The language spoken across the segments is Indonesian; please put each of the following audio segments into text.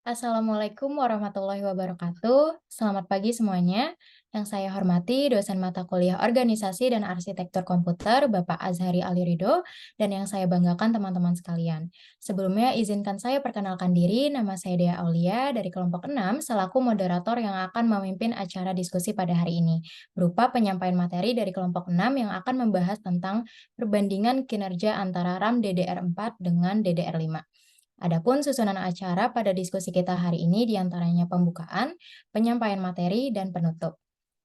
Assalamualaikum warahmatullahi wabarakatuh. Selamat pagi semuanya. Yang saya hormati dosen mata kuliah Organisasi dan Arsitektur Komputer, Bapak Azhari Aliridho, dan yang saya banggakan teman-teman sekalian. Sebelumnya izinkan saya perkenalkan diri, nama saya Dea Aulia dari kelompok 6, selaku moderator yang akan memimpin acara diskusi pada hari ini, berupa penyampaian materi dari kelompok 6 yang akan membahas tentang perbandingan kinerja antara RAM DDR4 dengan DDR5. Adapun susunan acara pada diskusi kita hari ini diantaranya pembukaan, penyampaian materi, dan penutup.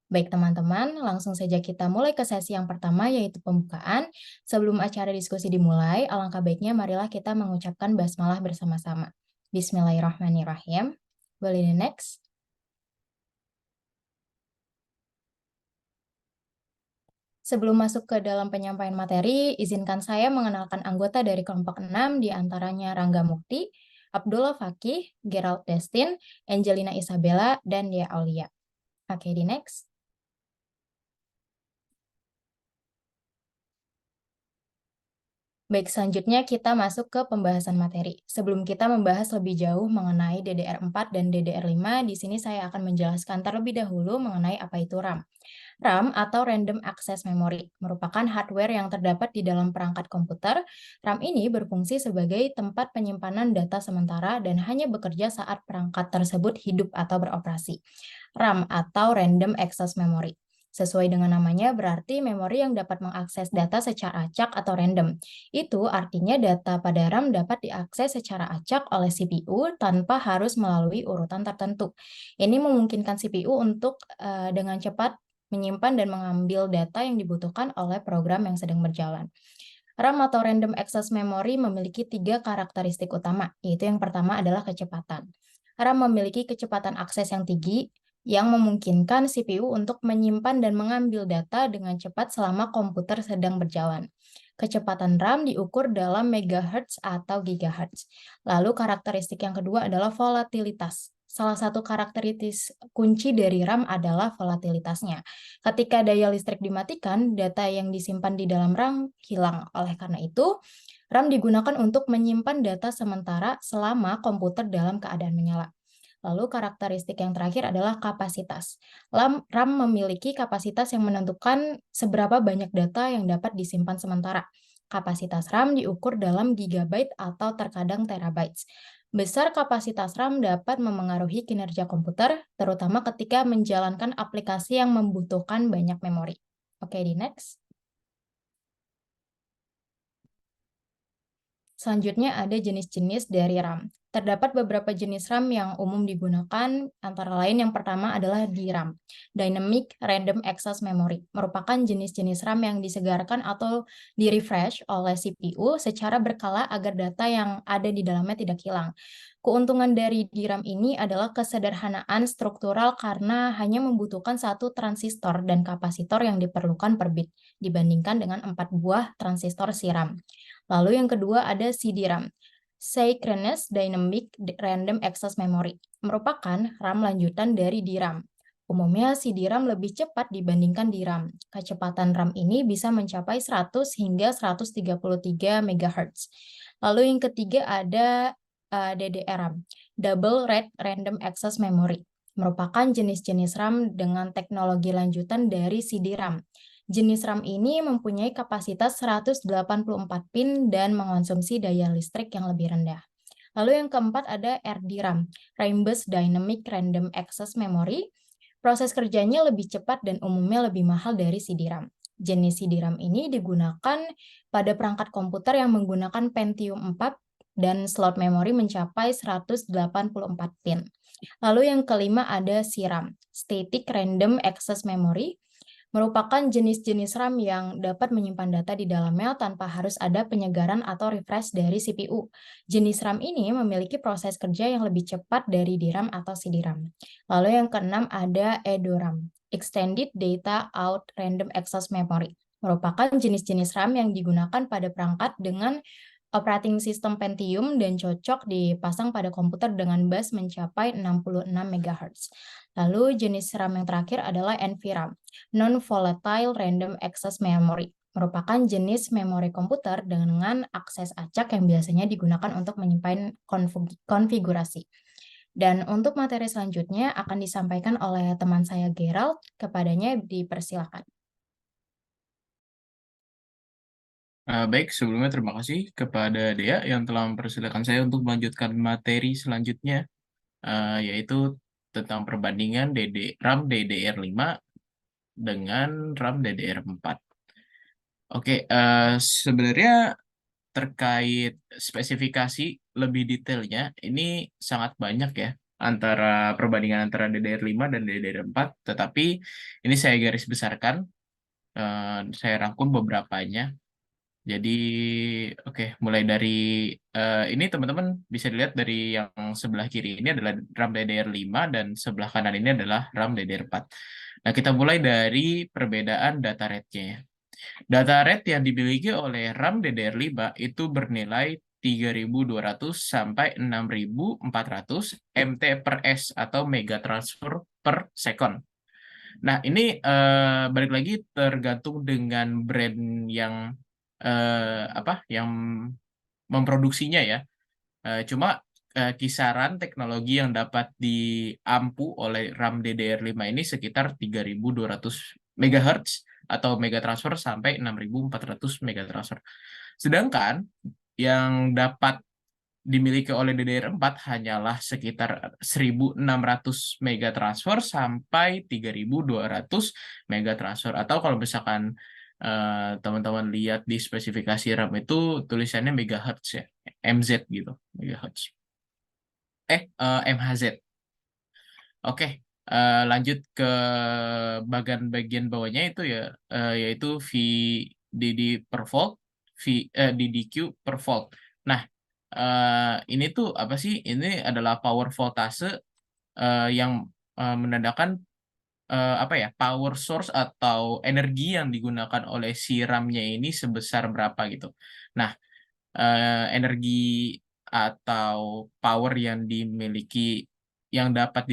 Baik teman-teman, langsung saja kita mulai ke sesi yang pertama yaitu pembukaan. Sebelum acara diskusi dimulai, alangkah baiknya marilah kita mengucapkan basmalah bersama-sama. Bismillahirrahmanirrahim. Boleh di next? Sebelum masuk ke dalam penyampaian materi, izinkan saya mengenalkan anggota dari kelompok 6, diantaranya Rangga Mukti, Abdullah Fakih, Gerald Destin, Angelina Isabella, dan Dia Aulia. Oke, di next. Baik, selanjutnya kita masuk ke pembahasan materi. Sebelum kita membahas lebih jauh mengenai DDR4 dan DDR5, di sini saya akan menjelaskan terlebih dahulu mengenai apa itu RAM. RAM atau Random Access Memory merupakan hardware yang terdapat di dalam perangkat komputer. RAM ini berfungsi sebagai tempat penyimpanan data sementara dan hanya bekerja saat perangkat tersebut hidup atau beroperasi. RAM atau Random Access Memory. Sesuai dengan namanya, berarti memori yang dapat mengakses data secara acak atau random. Itu artinya data pada RAM dapat diakses secara acak oleh CPU tanpa harus melalui urutan tertentu. Ini memungkinkan CPU untuk dengan cepat menyimpan dan mengambil data yang dibutuhkan oleh program yang sedang berjalan. RAM atau Random Access Memory memiliki 3 karakteristik utama, yaitu yang pertama adalah kecepatan. RAM memiliki kecepatan akses yang tinggi, yang memungkinkan CPU untuk menyimpan dan mengambil data dengan cepat selama komputer sedang berjalan. Kecepatan RAM diukur dalam megahertz atau gigahertz. Lalu karakteristik yang kedua adalah volatilitas. Salah satu karakteristik kunci dari RAM adalah volatilitasnya. Ketika daya listrik dimatikan, data yang disimpan di dalam RAM hilang. Oleh karena itu, RAM digunakan untuk menyimpan data sementara selama komputer dalam keadaan menyala. Lalu karakteristik yang terakhir adalah kapasitas. RAM memiliki kapasitas yang menentukan seberapa banyak data yang dapat disimpan sementara. Kapasitas RAM diukur dalam gigabyte atau terkadang terabytes. Besar kapasitas RAM dapat memengaruhi kinerja komputer, terutama ketika menjalankan aplikasi yang membutuhkan banyak memori. Oke, di next. Selanjutnya ada jenis-jenis dari RAM. Terdapat beberapa jenis RAM yang umum digunakan, antara lain yang pertama adalah DRAM, Dynamic Random Access Memory, merupakan jenis-jenis RAM yang disegarkan atau di-refresh oleh CPU secara berkala agar data yang ada di dalamnya tidak hilang. Keuntungan dari DRAM ini adalah kesederhanaan struktural karena hanya membutuhkan satu transistor dan kapasitor yang diperlukan per bit, dibandingkan dengan 4 buah transistor SRAM. Lalu yang kedua ada CD-RAM, Synchronous Dynamic Random Access Memory, merupakan RAM lanjutan dari DRAM. Umumnya CD-RAM lebih cepat dibandingkan DRAM. Kecepatan RAM ini bisa mencapai 100 hingga 133 MHz. Lalu yang ketiga ada DDR-RAM, Double Rate Random Access Memory, merupakan jenis-jenis RAM dengan teknologi lanjutan dari CD-RAM. Jenis RAM ini mempunyai kapasitas 184 pin dan mengonsumsi daya listrik yang lebih rendah. Lalu yang keempat ada RDRAM, Rambus Dynamic Random Access Memory. Proses kerjanya lebih cepat dan umumnya lebih mahal dari CD-RAM. Jenis CD-RAM ini digunakan pada perangkat komputer yang menggunakan Pentium 4 dan slot memori mencapai 184 pin. Lalu yang kelima ada SRAM, Static Random Access Memory, merupakan jenis-jenis RAM yang dapat menyimpan data di dalamnya tanpa harus ada penyegaran atau refresh dari CPU. Jenis RAM ini memiliki proses kerja yang lebih cepat dari DRAM atau CD-RAM. Lalu yang keenam ada EDORAM, Extended Data Out Random Access Memory, merupakan jenis-jenis RAM yang digunakan pada perangkat dengan operating system Pentium dan cocok dipasang pada komputer dengan bus mencapai 66 MHz. Lalu jenis RAM yang terakhir adalah NVRAM, Non-Volatile Random Access Memory, merupakan jenis memori komputer dengan akses acak yang biasanya digunakan untuk menyimpan konfigurasi. Dan untuk materi selanjutnya akan disampaikan oleh teman saya Gerald, kepadanya dipersilakan. Baik, sebelumnya terima kasih kepada Dea yang telah mempersilahkan saya untuk melanjutkan materi selanjutnya, yaitu tentang perbandingan RAM DDR5 dengan RAM DDR4. Oke, sebenarnya terkait spesifikasi lebih detailnya, ini sangat banyak ya, perbandingan antara DDR5 dan DDR4, tetapi ini saya garis besarkan, saya rangkum beberapanya. Jadi, oke, mulai dari ini teman-teman bisa dilihat dari yang sebelah kiri ini adalah RAM DDR5 dan sebelah kanan ini adalah RAM DDR4. Nah, kita mulai dari perbedaan data rate-nya ya. Data rate yang dimiliki oleh RAM DDR5 itu bernilai 3.200 sampai 6.400 MT per S atau mega transfer per second. Nah, ini balik lagi tergantung dengan brand yang yang memproduksinya ya. Cuma kisaran teknologi yang dapat diampu oleh RAM DDR5 ini sekitar 3.200 MHz atau mega transfer sampai 6.400 mega transfer. Sedangkan yang dapat dimiliki oleh DDR4 hanyalah sekitar 1.600 mega transfer sampai 3.200 mega transfer. Atau kalau misalkan teman-teman lihat di spesifikasi RAM itu tulisannya megahertz ya, MZ gitu, megahertz. MHz. Oke, lanjut ke bagian bawahnya itu ya, yaitu VDD per volt, DDQ per volt. Nah, ini tuh apa sih? Ini adalah power voltase yang menandakan apa ya, power source atau energi yang digunakan oleh si RAM-nya ini sebesar berapa gitu. Nah, energi atau power yang dapat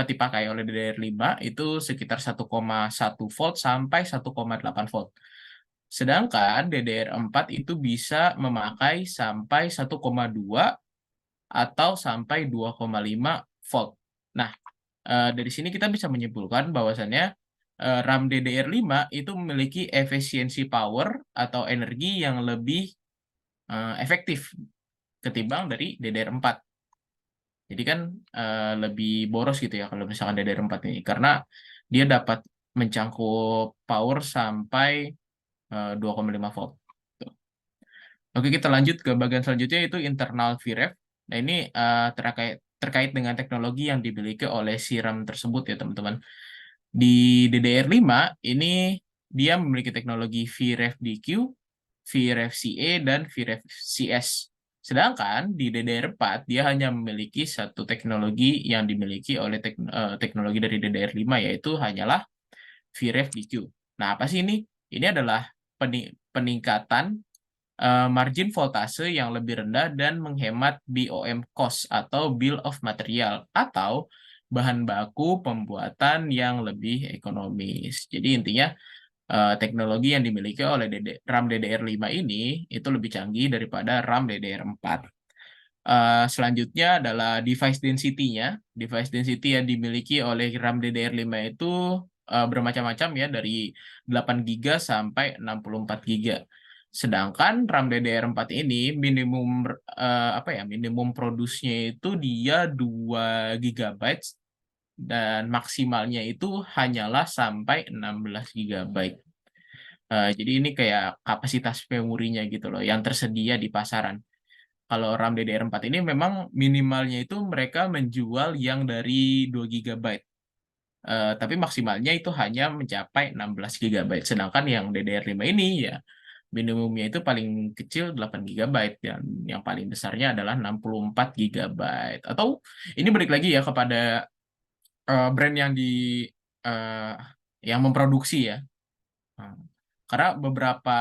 dipakai oleh DDR5 itu sekitar 1,1 volt sampai 1,8 volt. Sedangkan DDR4 itu bisa memakai sampai 1,2 atau sampai 2,5 volt. Nah, dari sini kita bisa menyimpulkan bahwasannya RAM DDR5 itu memiliki efisiensi power atau energi yang lebih efektif ketimbang dari DDR4. Jadi kan lebih boros gitu ya kalau misalkan DDR4 ini, karena dia dapat mencangkup power sampai 2,5 volt. Tuh. Oke, kita lanjut ke bagian selanjutnya, yaitu internal VREF. Nah, ini terkait dengan teknologi yang dimiliki oleh si RAM tersebut ya, teman-teman. Di DDR5 ini dia memiliki teknologi VREF DQ, VREF CA, dan VREF CS. Sedangkan di DDR4 dia hanya memiliki satu teknologi yang dimiliki oleh teknologi dari DDR5, yaitu hanyalah VREF DQ. Nah, apa sih ini? Ini adalah peningkatan margin voltase yang lebih rendah dan menghemat BOM cost atau Bill of Material atau bahan baku pembuatan yang lebih ekonomis. Jadi intinya teknologi yang dimiliki oleh RAM DDR5 ini itu lebih canggih daripada RAM DDR4. Selanjutnya adalah device density-nya. Device density yang dimiliki oleh RAM DDR5 itu bermacam-macam ya, dari 8 GB sampai 64 GB. Sedangkan RAM DDR4 ini minimum produksinya itu dia 2 GB dan maksimalnya itu hanyalah sampai 16 GB. Jadi ini kayak kapasitas memorinya gitu loh yang tersedia di pasaran. Kalau RAM DDR4 ini memang minimalnya itu mereka menjual yang dari 2 GB. Tapi maksimalnya itu hanya mencapai 16 GB. Sedangkan yang DDR5 ini ya minimumnya itu paling kecil 8 GB dan yang paling besarnya adalah 64 GB. Atau ini balik lagi ya kepada brand eh, yang memproduksi ya. Nah, karena beberapa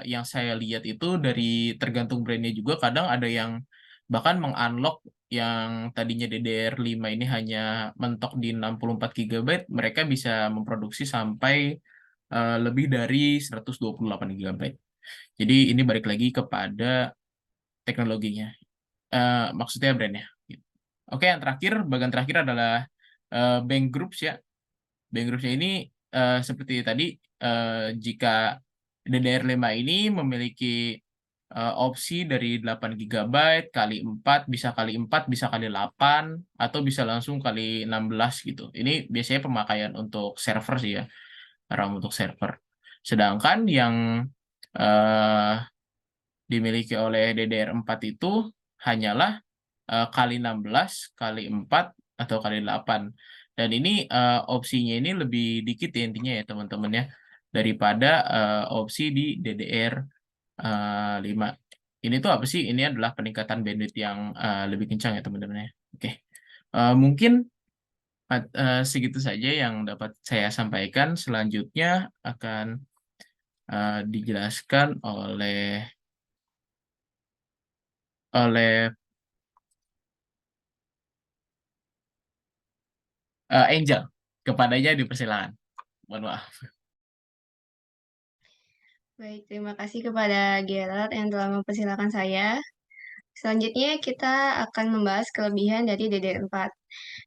yang saya lihat itu dari tergantung brandnya juga, kadang ada yang bahkan mengunlock yang tadinya DDR5 ini hanya mentok di 64 GB, mereka bisa memproduksi sampai lebih dari 128 GB. Jadi ini balik lagi kepada teknologinya, maksudnya brandnya. Oke, yang terakhir, bagian terakhir adalah bank groups ya. Bank groupsnya ini seperti tadi, jika DDR5 ini memiliki opsi dari 8 GB kali 4, bisa kali 4, bisa kali 8, atau bisa langsung kali 16 gitu. Ini biasanya pemakaian untuk server sih ya, RAM untuk server. Sedangkan yang eh, dimiliki oleh DDR4 itu hanyalah kali 16, kali 4, atau kali 8. Dan ini opsinya ini lebih dikit ya intinya ya teman-teman ya, daripada opsi di DDR 5. Ini tuh apa sih? Ini adalah peningkatan bandwidth yang lebih kencang ya teman-teman ya. Oke. Mungkin segitu saja yang dapat saya sampaikan. Selanjutnya akan dijelaskan oleh Angel. Kepadanya dipersilakan. Mohon maaf. Baik, terima kasih kepada Gerard yang telah mempersilahkan saya. Selanjutnya kita akan membahas kelebihan dari DDR4.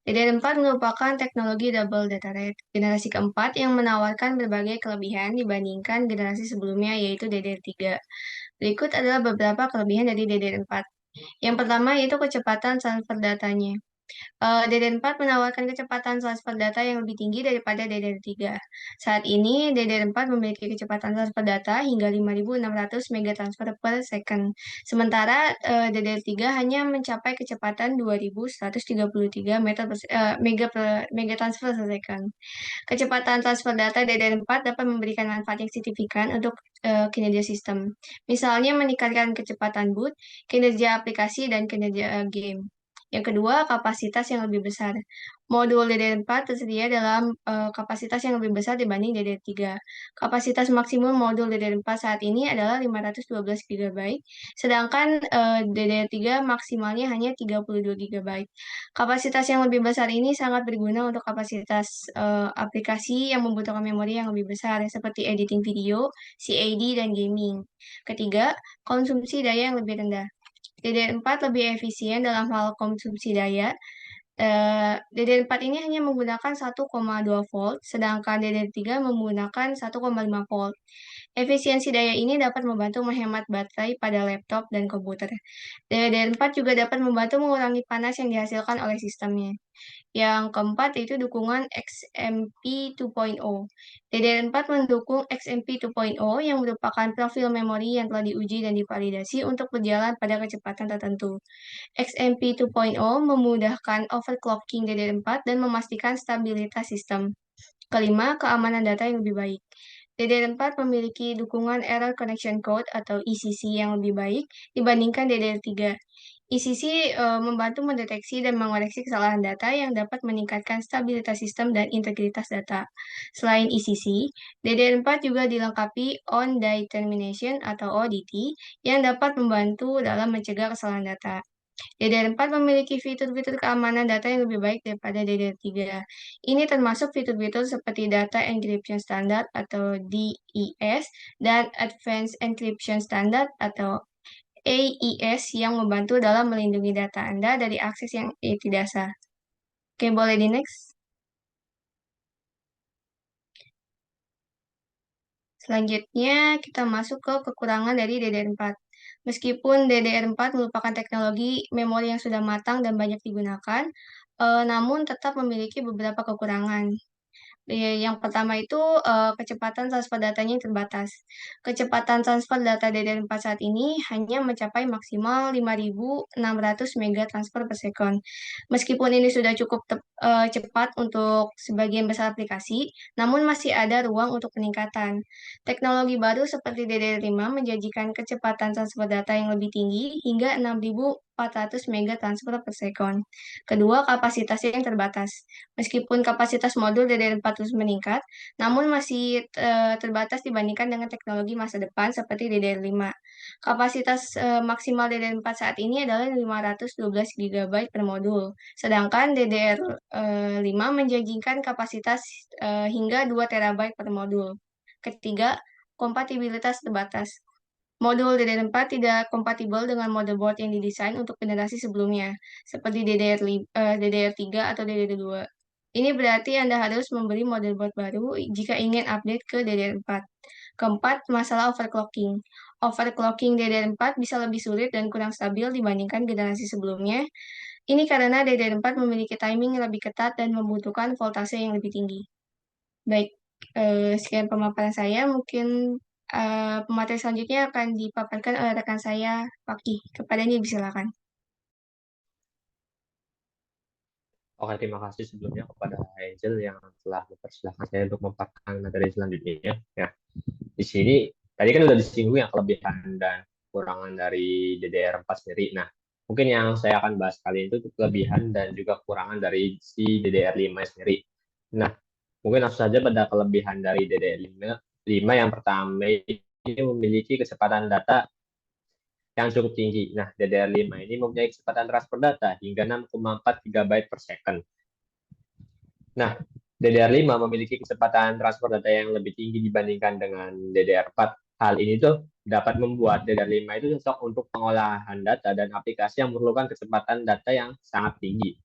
DDR4 merupakan teknologi double data rate generasi keempat yang menawarkan berbagai kelebihan dibandingkan generasi sebelumnya yaitu DDR3. Berikut adalah beberapa kelebihan dari DDR4. Yang pertama yaitu kecepatan transfer datanya. DDR4 menawarkan kecepatan transfer data yang lebih tinggi daripada DDR3. Saat ini, DDR4 memiliki kecepatan transfer data hingga 5.600 megatransfer per second. Sementara DDR3 hanya mencapai kecepatan 2.133 megatransfer per second. Kecepatan transfer data DDR4 dapat memberikan manfaat yang signifikan untuk kinerja sistem. Misalnya meningkatkan kecepatan boot, kinerja aplikasi, dan kinerja game. Yang kedua, kapasitas yang lebih besar. Modul DDR4 tersedia dalam kapasitas yang lebih besar dibanding DDR3. Kapasitas maksimum modul DDR4 saat ini adalah 512 GB, sedangkan DDR3 maksimalnya hanya 32 GB. Kapasitas yang lebih besar ini sangat berguna untuk kapasitas aplikasi yang membutuhkan memori yang lebih besar, seperti editing video, CAD, dan gaming. Ketiga, konsumsi daya yang lebih rendah. DDR4 lebih efisien dalam hal konsumsi daya. DDR4 ini hanya menggunakan 1,2 volt, sedangkan DDR3 menggunakan 1,5 volt. Efisiensi daya ini dapat membantu menghemat baterai pada laptop dan komputer. DDR4 juga dapat membantu mengurangi panas yang dihasilkan oleh sistemnya. Yang keempat yaitu dukungan XMP 2.0. DDR4 mendukung XMP 2.0 yang merupakan profil memori yang telah diuji dan divalidasi untuk berjalan pada kecepatan tertentu. XMP 2.0 memudahkan overclocking DDR4 dan memastikan stabilitas sistem. Kelima, keamanan data yang lebih baik. DDR4 memiliki dukungan Error Connection Code atau ECC yang lebih baik dibandingkan DDR3. ECC membantu mendeteksi dan mengoreksi kesalahan data yang dapat meningkatkan stabilitas sistem dan integritas data. Selain ECC, DDR4 juga dilengkapi On-Die Termination atau ODT yang dapat membantu dalam mencegah kesalahan data. DDR4 memiliki fitur-fitur keamanan data yang lebih baik daripada DDR3. Ini termasuk fitur-fitur seperti Data Encryption Standard atau DES dan Advanced Encryption Standard atau AES yang membantu dalam melindungi data Anda dari akses yang tidak sah. Oke, boleh di next. Selanjutnya, kita masuk ke kekurangan dari DDR4. Meskipun DDR4 merupakan teknologi memori yang sudah matang dan banyak digunakan, namun tetap memiliki beberapa kekurangan. Yang pertama itu kecepatan transfer datanya yang terbatas. Kecepatan transfer data DDR4 saat ini hanya mencapai maksimal 5.600 mega transfer per second. Meskipun ini sudah cukup cepat untuk sebagian besar aplikasi, namun masih ada ruang untuk peningkatan. Teknologi baru seperti DDR5 menjanjikan kecepatan transfer data yang lebih tinggi hingga 6.400 mega transfer per second. Kedua, kapasitasnya yang terbatas. Meskipun kapasitas modul DDR4 terus meningkat, namun masih terbatas dibandingkan dengan teknologi masa depan seperti DDR5. Kapasitas maksimal DDR4 saat ini adalah 512 GB per modul, sedangkan DDR5 menjanjikan kapasitas hingga 2 TB per modul. Ketiga, kompatibilitas terbatas. Modul DDR4 tidak kompatibel dengan motherboard yang didesain untuk generasi sebelumnya, seperti DDR3 atau DDR2. Ini berarti Anda harus membeli motherboard baru jika ingin update ke DDR4. Keempat, masalah overclocking. Overclocking DDR4 bisa lebih sulit dan kurang stabil dibandingkan generasi sebelumnya. Ini karena DDR4 memiliki timing yang lebih ketat dan membutuhkan voltase yang lebih tinggi. Baik, sekian pemaparan saya. Mungkin pemateri selanjutnya akan dipaparkan oleh rekan saya, Paki. Kepadanya silakan. Oke, terima kasih sebelumnya kepada Angel yang telah mempersilahkan saya untuk memaparkan materi selanjutnya. Ya, di sini tadi kan udah disinggung yang kelebihan dan kekurangan dari DDR4 sendiri. Nah, mungkin yang saya akan bahas kali itu kelebihan dan juga kekurangan dari si DDR5 sendiri. Nah, mungkin langsung saja pada kelebihan dari DDR5 yang pertama ini memiliki kecepatan data yang cukup tinggi. Nah, DDR5 ini mempunyai kecepatan transfer data hingga 6,4 GB per second. Nah, DDR5 memiliki kecepatan transfer data yang lebih tinggi dibandingkan dengan DDR4. Hal ini tuh dapat membuat DDR5 itu cocok untuk pengolahan data dan aplikasi yang memerlukan kecepatan data yang sangat tinggi.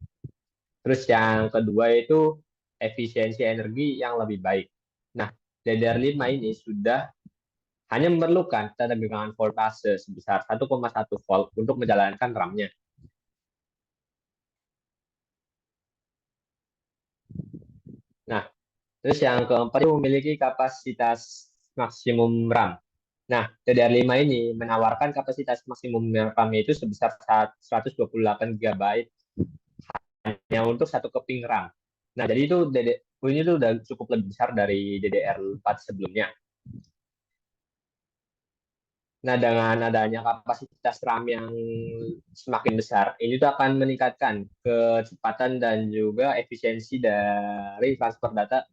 Terus yang kedua itu efisiensi energi yang lebih baik. Nah, DDR5 ini sudah hanya memerlukan tegangan voltase sebesar 1,1 volt untuk menjalankan RAM-nya. Nah, terus yang keempat itu memiliki kapasitas maksimum RAM. Nah, DDR5 ini menawarkan kapasitas maksimum RAM itu sebesar 128 GB hanya untuk satu keping RAM. Nah, jadi itu ini tuh udah cukup lebih besar dari DDR4 sebelumnya. Nah, dengan adanya kapasitas RAM yang semakin besar, ini tuh akan meningkatkan kecepatan dan juga efisiensi dari transfer data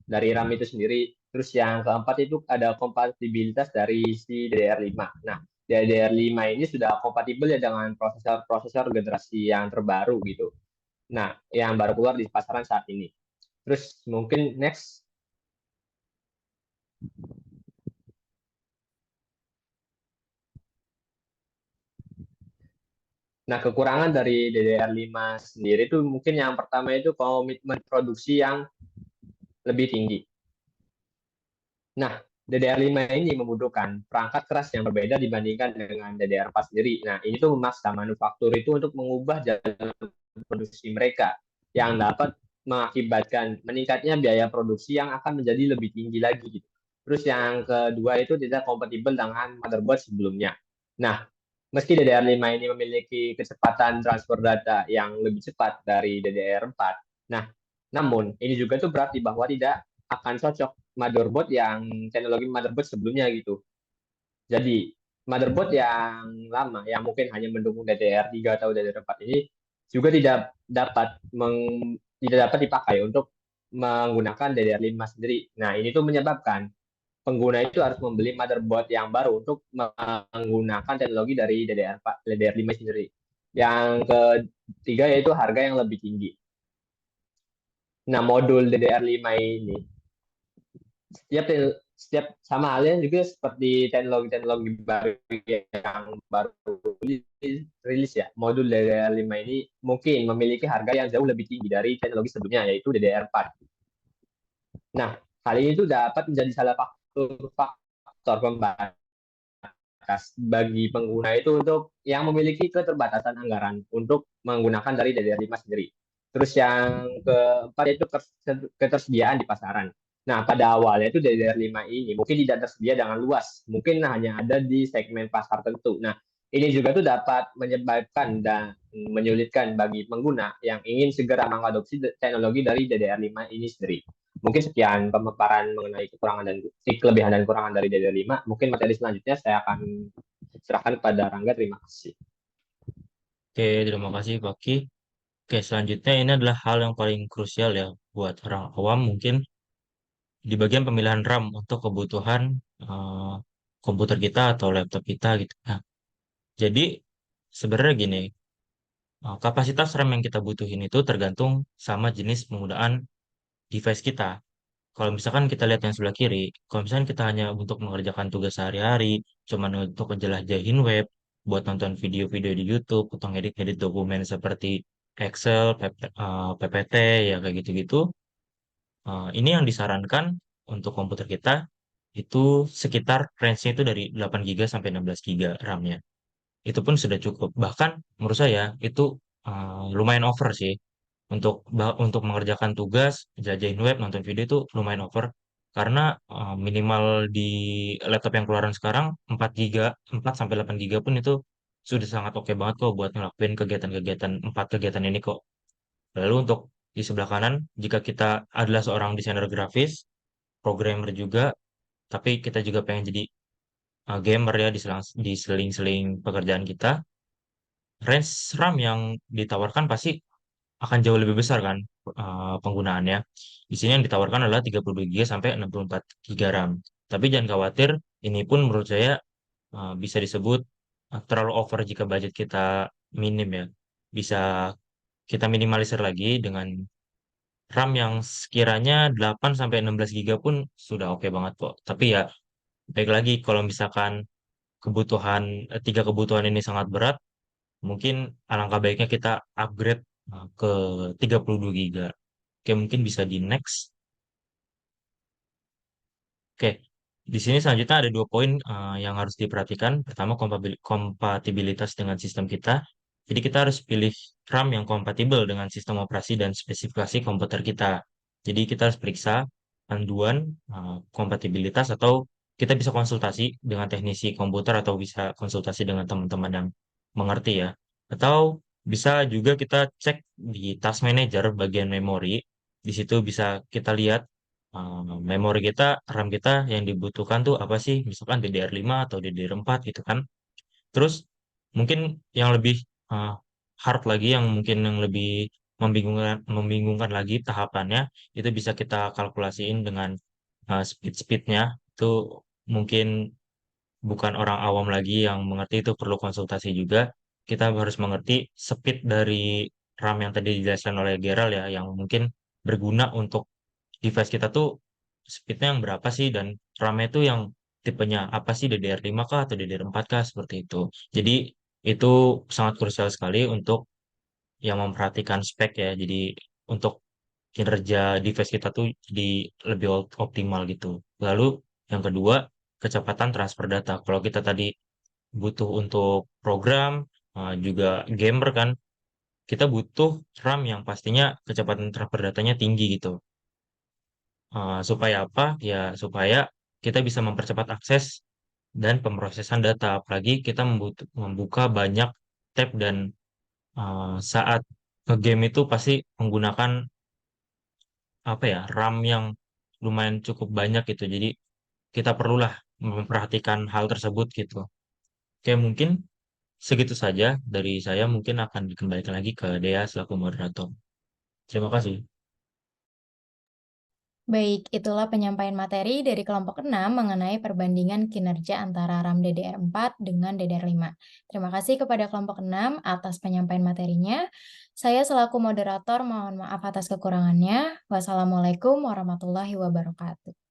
dari RAM itu sendiri. Terus yang keempat itu ada kompatibilitas dari si DDR5. Nah, DDR5 ini sudah kompatibel ya dengan prosesor generasi yang terbaru gitu. Nah, yang baru keluar di pasaran saat ini. Terus mungkin next. Nah, kekurangan dari DDR5 sendiri itu mungkin yang pertama itu komitmen produksi yang lebih tinggi. Nah, DDR5 ini membutuhkan perangkat keras yang berbeda dibandingkan dengan DDR4 sendiri. Nah, ini tuh memaksa manufaktur itu untuk mengubah jalan produksi mereka yang dapat mengakibatkan meningkatnya biaya produksi yang akan menjadi lebih tinggi lagi gitu. Terus yang kedua itu tidak kompatibel dengan motherboard sebelumnya. Nah, meski DDR5 ini memiliki kecepatan transfer data yang lebih cepat dari DDR4, nah, namun ini juga tuh berarti bahwa tidak akan cocok motherboard yang teknologi motherboard sebelumnya gitu. Jadi, motherboard yang lama yang mungkin hanya mendukung DDR3 atau DDR4 ini juga tidak dapat dipakai untuk menggunakan DDR5 sendiri. Nah, ini tuh menyebabkan pengguna itu harus membeli motherboard yang baru untuk menggunakan teknologi dari DDR5 sendiri. Yang ketiga yaitu harga yang lebih tinggi. Nah, modul DDR5 ini setiap sama halnya juga seperti teknologi-teknologi baru yang baru rilis ya. Modul DDR5 ini mungkin memiliki harga yang jauh lebih tinggi dari teknologi sebelumnya yaitu DDR4. Nah, hal ini itu dapat menjadi salah faktor pembatas bagi pengguna itu untuk yang memiliki keterbatasan anggaran untuk menggunakan dari DDR5 sendiri. Terus yang keempat itu ketersediaan di pasaran. Nah, pada awalnya itu DDR5 ini mungkin tidak tersedia dengan luas, mungkin hanya ada di segmen pasar tertentu. Nah, ini juga tuh dapat menyebabkan dan menyulitkan bagi pengguna yang ingin segera mengadopsi teknologi dari DDR5 ini sendiri. Mungkin sekian pemaparan mengenai kelebihan dan kekurangan dari DDR5. Mungkin materi selanjutnya saya akan serahkan kepada Rangga. Terima kasih. Oke, terima kasih Pak Ki. Oke, selanjutnya ini adalah hal yang paling krusial ya buat orang awam mungkin di bagian pemilihan RAM untuk kebutuhan eh, komputer kita atau laptop kita gitu. Nah, jadi sebenarnya gini, kapasitas RAM yang kita butuhin itu tergantung sama jenis penggunaan device kita. kalau misalkan kita lihat yang sebelah kiri, kalau misalkan kita hanya untuk mengerjakan tugas sehari-hari, cuman untuk menjelajahin web, buat nonton video-video di YouTube, atau ngedit-ngedit dokumen seperti Excel, PPT, ya kayak gitu-gitu, ini yang disarankan untuk komputer kita itu sekitar range-nya itu dari 8 GB sampai 16 GB RAM-nya. Itu pun sudah cukup. Bahkan menurut saya itu lumayan over sih untuk mengerjakan tugas, jelajahin web, nonton video itu lumayan over karena minimal di laptop yang keluaran sekarang 4 GB, 4 sampai 8 GB pun itu sudah sangat oke banget kok buat ngelakuin kegiatan-kegiatan 4 kegiatan ini kok. Lalu untuk di sebelah kanan, jika kita adalah seorang desainer grafis, programmer juga, tapi kita juga pengen jadi gamer ya di seling-seling pekerjaan kita, range RAM yang ditawarkan pasti akan jauh lebih besar kan penggunaannya. Di sini yang ditawarkan adalah 32 GB sampai 64 GB RAM. Tapi jangan khawatir, ini pun menurut saya bisa disebut terlalu over jika budget kita minim ya. Bisa kita minimalisir lagi dengan RAM yang sekiranya 8 sampai 16 GB pun sudah oke banget kok. Tapi ya baik lagi kalau misalkan tiga kebutuhan ini sangat berat, mungkin alangkah baiknya kita upgrade ke 32 GB. Oke, mungkin bisa di next. Oke, di sini selanjutnya ada 2 poin yang harus diperhatikan. Pertama, kompatibilitas dengan sistem kita. Jadi kita harus pilih RAM yang kompatibel dengan sistem operasi dan spesifikasi komputer kita. Jadi kita harus periksa panduan kompatibilitas atau kita bisa konsultasi dengan teknisi komputer atau bisa konsultasi dengan teman-teman yang mengerti ya. Atau bisa juga kita cek di task manager bagian memori. Di situ bisa kita lihat memori kita, RAM kita yang dibutuhkan tuh apa sih? Misalkan DDR5 atau DDR4 gitu kan. Terus mungkin yang lebih uh, hard lagi, yang lebih membingungkan lagi tahapannya, itu bisa kita kalkulasiin dengan speed-speednya. Itu mungkin bukan orang awam lagi yang mengerti, itu perlu konsultasi juga. Kita harus mengerti speed dari RAM yang tadi dijelaskan oleh Gerald ya, yang mungkin berguna untuk device kita tuh speednya yang berapa sih, dan RAM-nya tuh yang tipenya apa sih, DDR5 kah atau DDR4 kah, seperti itu. Jadi itu sangat krusial sekali untuk yang memperhatikan spek ya. Jadi untuk kinerja device kita tuh jadi lebih optimal gitu. Lalu yang kedua, kecepatan transfer data. Kalau kita tadi butuh untuk program, juga gamer kan, kita butuh RAM yang pastinya kecepatan transfer datanya tinggi gitu. Supaya apa? Ya, supaya kita bisa mempercepat akses dan pemrosesan data. Apalagi kita membuka banyak tab dan saat nge-game itu pasti menggunakan apa ya, RAM yang lumayan cukup banyak gitu. Jadi kita perlulah memperhatikan hal tersebut gitu. Oke, mungkin segitu saja dari saya. Mungkin akan dikembalikan lagi ke Dea selaku moderator. Terima kasih. Baik, itulah penyampaian materi dari kelompok 6 mengenai perbandingan kinerja antara RAM DDR4 dengan DDR5. Terima kasih kepada kelompok 6 atas penyampaian materinya. Saya selaku moderator mohon maaf atas kekurangannya. Wassalamualaikum warahmatullahi wabarakatuh.